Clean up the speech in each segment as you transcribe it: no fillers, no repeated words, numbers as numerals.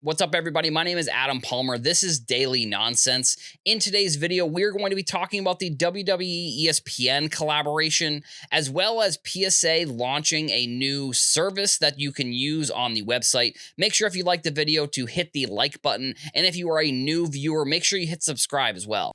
What's up, everybody? My name is Adam Palmer. This is Daily Nonsense. In today's video, we're going to be talking about the WWE ESPN collaboration, as well as PSA launching a new service that you can use on the website. Make sure if you like the video to hit the like button, and if you are a new viewer, make sure you hit subscribe as well.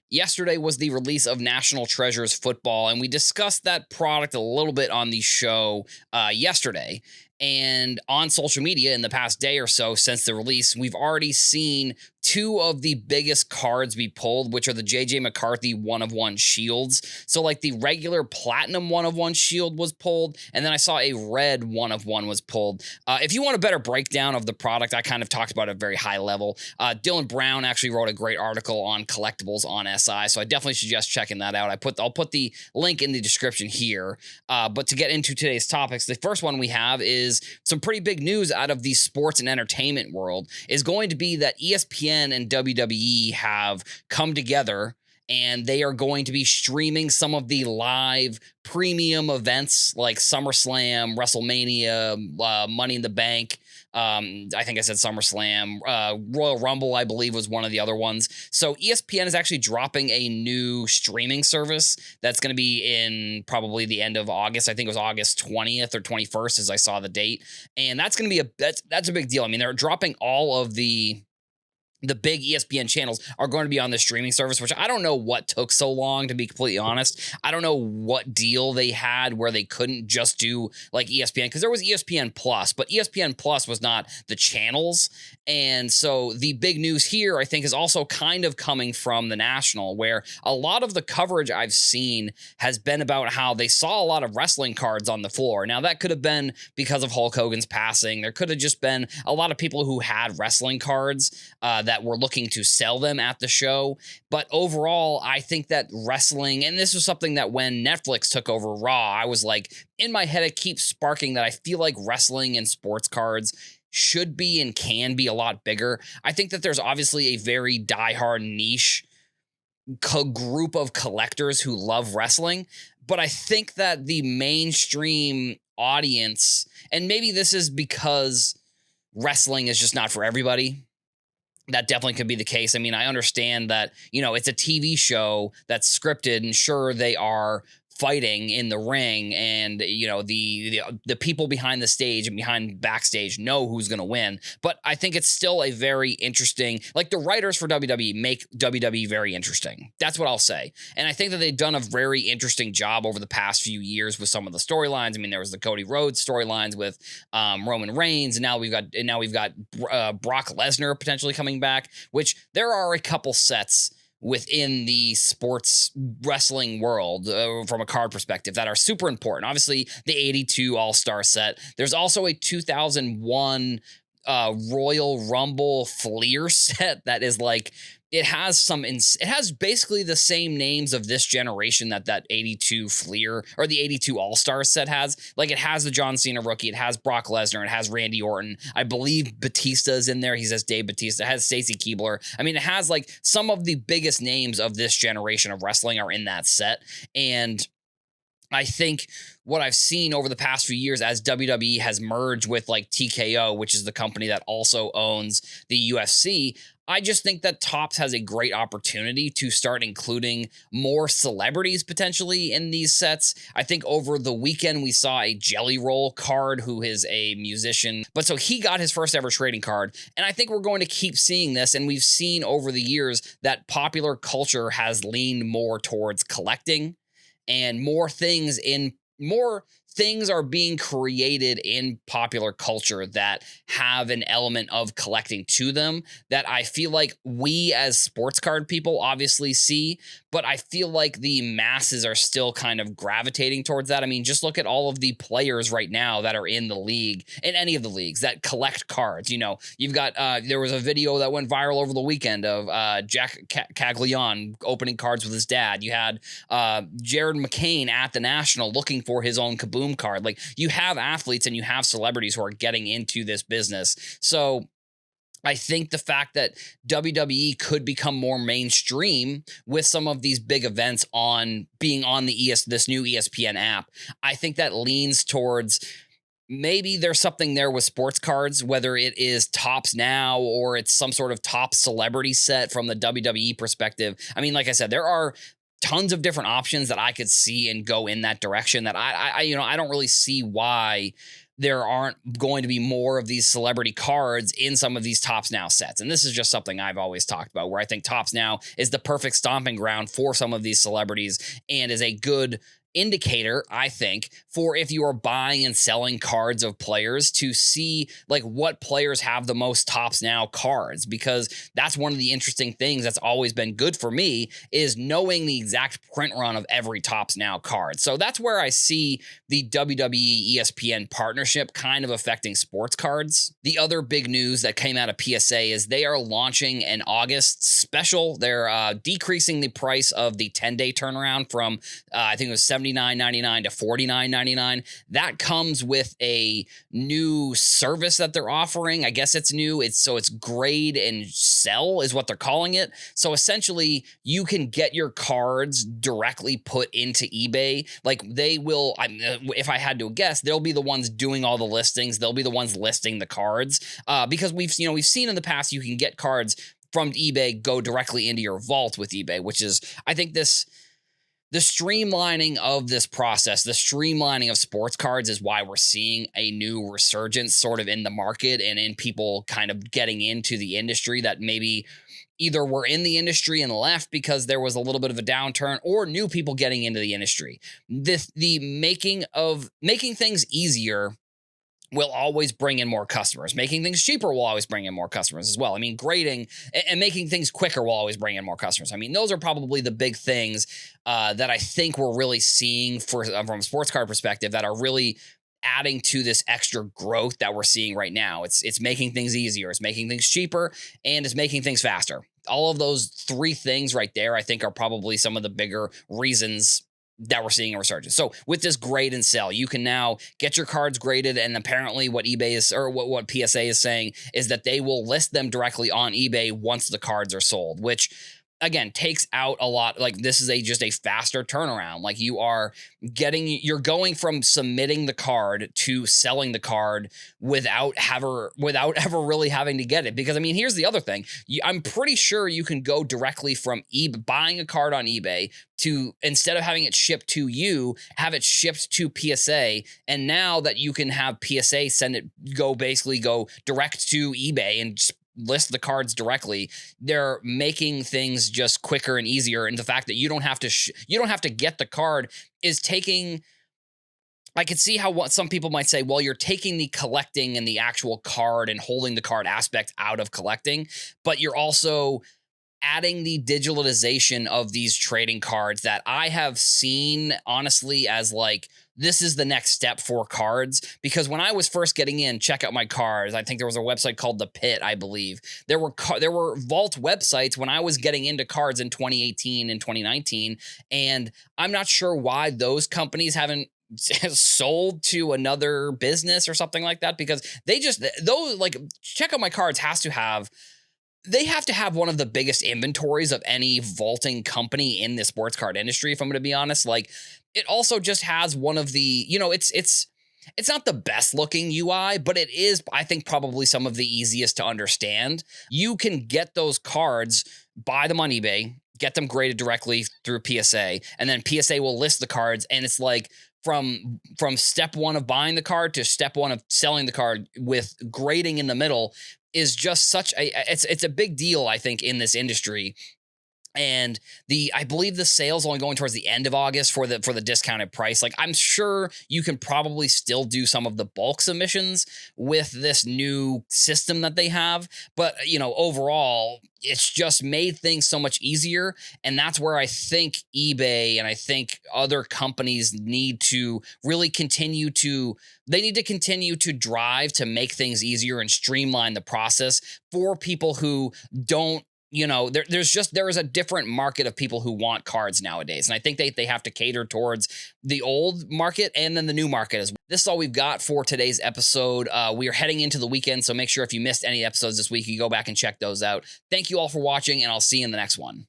Yesterday was the release of National Treasures Football, and we discussed that product a little bit on the show yesterday. And on social media in the past day or so since the release, we've already seen two of the biggest cards be pulled, which are the JJ McCarthy 1-of-1 shields. So like the regular platinum 1-of-1 shield was pulled, and then I saw a red 1-of-1 was pulled. If you want a better breakdown of the product, I kind of talked about it at a very high level. Dylan Brown actually wrote a great article on collectibles on SI, so I definitely suggest checking that out. I'll put the link in the description here. But to get into today's topics, the first one we have is some pretty big news out of the sports and entertainment world is going to be that ESPN and WWE have come together, and they are going to be streaming some of the live premium events like SummerSlam, WrestleMania, Money in the Bank. I think I said SummerSlam. Royal Rumble, I believe, was one of the other ones. So ESPN is actually dropping a new streaming service that's going to be in probably the end of August. I think it was August 20th or 21st as I saw the date. And that's going to be that's a big deal. I mean, they're dropping all of the big ESPN channels are going to be on the streaming service, which I don't know what took so long, to be completely honest. I don't know what deal they had where they couldn't just do like ESPN, because there was ESPN Plus, but ESPN Plus was not the channels. And so the big news here, I think, is also kind of coming from the national, where a lot of the coverage I've seen has been about how they saw a lot of wrestling cards on the floor. Now, that could have been because of Hulk Hogan's passing. There could have just been a lot of people who had wrestling cards that were looking to sell them at the show. But overall, I think that wrestling, and this was something that when Netflix took over Raw, I was like, in my head, it keeps sparking that I feel like wrestling and sports cards should be and can be a lot bigger. I think that there's obviously a very diehard niche group of collectors who love wrestling, but I think that the mainstream audience, and maybe this is because wrestling is just not for everybody, that definitely could be the case. I mean, I understand that, it's a TV show that's scripted, and sure, they are fighting in the ring, and the people behind the stage and behind backstage know who's going to win. But I think it's still a very interesting, like the writers for WWE make WWE very interesting. That's what I'll say. And I think that they've done a very interesting job over the past few years with some of the storylines. I mean, there was the Cody Rhodes storylines with Roman Reigns, and now we've got Brock Lesnar potentially coming back, which there are a couple sets within the sports wrestling world from a card perspective that are super important. Obviously, the 82 All-Star set. There's also a 2001 Royal Rumble Fleer set that is like, it has basically the same names of this generation that 82 Fleer or the 82 All-Star set has. Like, it has the John Cena rookie, it has Brock Lesnar, it has Randy Orton. I believe Batista's in there. He says Dave Batista. It has Stacy Keibler. I mean, it has like some of the biggest names of this generation of wrestling are in that set. And I think what I've seen over the past few years as WWE has merged with like TKO, which is the company that also owns the UFC, I just think that Topps has a great opportunity to start including more celebrities potentially in these sets. I think over the weekend we saw a Jelly Roll card, who is a musician, but so he got his first ever trading card. And I think we're going to keep seeing this. And we've seen over the years that popular culture has leaned more towards collecting, and more things are being created in popular culture that have an element of collecting to them that I feel like we as sports card people obviously see, but I feel like the masses are still kind of gravitating towards that. I mean, just look at all of the players right now that are in the league, in any of the leagues, that collect cards. You've got, there was a video that went viral over the weekend of Jack Caglione opening cards with his dad. You had Jared McCain at the National looking for his own Kaboom card. Like, you have athletes and you have celebrities who are getting into this business. So I think the fact that WWE could become more mainstream with some of these big events being on this new ESPN app, I think that leans towards maybe there's something there with sports cards, whether it is Tops Now or it's some sort of top celebrity set from the WWE perspective. I mean, like I said, there are tons of different options that I could see and go in that direction that I don't really see why there aren't going to be more of these celebrity cards in some of these Tops Now sets. And this is just something I've always talked about, where I think Tops Now is the perfect stomping ground for some of these celebrities and is a good indicator, I think, for if you are buying and selling cards of players to see like what players have the most Tops Now cards, because that's one of the interesting things that's always been good for me is knowing the exact print run of every Tops Now card. So that's where I see the WWE ESPN partnership kind of affecting sports cards. The other big news that came out of PSA is they are launching an August special. They're decreasing the price of the 10-day turnaround from I think it was $79.99 to $49.99. That comes with a new service that they're offering. I guess it's new. It's grade and sell is what they're calling it. So essentially, you can get your cards directly put into eBay. Like they will, if I had to guess, they'll be the ones doing all the listings. They'll be the ones listing the cards because we've seen in the past you can get cards from eBay go directly into your vault with eBay, which is, I think the streamlining of this process, the streamlining of sports cards is why we're seeing a new resurgence sort of in the market and in people kind of getting into the industry that maybe either were in the industry and left because there was a little bit of a downturn, or new people getting into the industry. The making things easier will always bring in more customers. Making things cheaper will always bring in more customers as well. I mean, grading and making things quicker will always bring in more customers. I mean, those are probably the big things that I think we're really seeing from a sports card perspective that are really adding to this extra growth that we're seeing right now. It's making things easier, it's making things cheaper, and it's making things faster. All of those three things right there, I think, are probably some of the bigger reasons that we're seeing a resurgence. So with this grade and sell, you can now get your cards graded, and apparently what eBay is, or what PSA is saying, is that they will list them directly on eBay once the cards are sold, which again takes out a lot. Like this is just a faster turnaround. Like you're going from submitting the card to selling the card without ever really having to get it. Because I mean, here's the other thing. I'm pretty sure you can go directly from buying a card on eBay to, instead of having it shipped to you, have it shipped to PSA. And now that you can have PSA go direct to eBay and list the cards directly, they're making things just quicker and easier. And the fact that you don't have to get the card is taking, I could see how what some people might say, well, you're taking the collecting and the actual card and holding the card aspect out of collecting, but you're also adding the digitalization of these trading cards that I have seen honestly as like, this is the next step for cards. Because when I was first getting in, check out my cards, I think there was a website called The Pit, I believe. There were vault websites when I was getting into cards in 2018 and 2019. And I'm not sure why those companies haven't sold to another business or something like that, because check out my cards they have to have one of the biggest inventories of any vaulting company in the sports card industry, if I'm going to be honest. Like, it also just has one of the, it's not the best looking UI, but it is, I think, probably some of the easiest to understand. You can get those cards, buy them on eBay, get them graded directly through PSA, and then PSA will list the cards, and it's like from step one of buying the card to step one of selling the card with grading in the middle is just it's a big deal, I think, in this industry. And I believe the sale's only going towards the end of August for the discounted price. Like, I'm sure you can probably still do some of the bulk submissions with this new system that they have. But, overall, it's just made things so much easier. And that's where I think eBay and I think other companies need to really continue to drive to make things easier and streamline the process for people who don't, there is a different market of people who want cards nowadays. And I think they have to cater towards the old market and then the new market as well. This is all we've got for today's episode. We are heading into the weekend, so make sure if you missed any episodes this week, you go back and check those out. Thank you all for watching, and I'll see you in the next one.